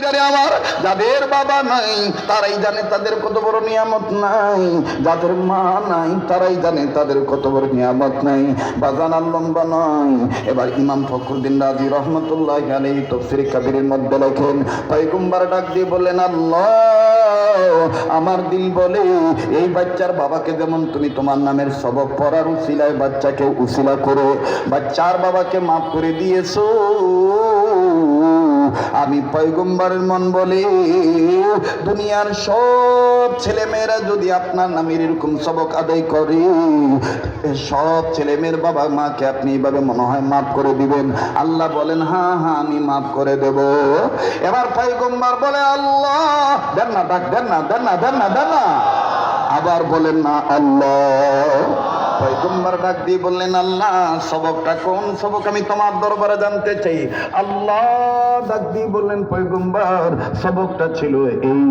ভাইজারে আমার, যাদের বাবা নাই তারাই জানে তাদের কত বড় নিয়ামত নাই, যাদের মা নাই তারাই জানে তাদের কত বড় নিয়ামত নাই। বাজান আর লম্বা নয়, এবার ইমাম ফখরুদ্দিন রাজি রহমতুল্লাহি আলাইহি তাফসীর কাবীরের মধ্যে লেখেন, পয়গম্বর ডাক দিয়ে বললেন, আল্লাহ আমার দিল বলে এই বাচ্চার বাবাকে যেমন তুমি তোমার নামের সবক পড়ার উসিলায় বাচ্চাকে উসিলা করে বাচ্চার বাবাকে মাফ করে দিয়েছো, আমি পয়গম্বরের মন বলে দুনিয়ার সব ছেলে মেয়েরা যদি আপনার নামের এরকম সবক আদায় করে, সব ছেলে মেয়ের বাবা মাকে আপনি এইভাবে মনে হয় মাফ করে দিবেন? আল্লাহ বলেন, হ্যাঁ হ্যাঁ আমি মাফ করে দেব। এবার পয়গম্বর বলে, আল্লাহ দেন না, ডাক দেন না, দেন না, দেন না, দেন না। আবার বলেন না আল্লাহ। পয়গম্বর ডাক দিয়ে বললেন, আল্লাহ সবকটা কোন সবক আমি তোমার দরবারে জানতে চাই। আল্লাহ ডাক দিয়ে বললেন, পয়গম্বর সবকটা ছিল এই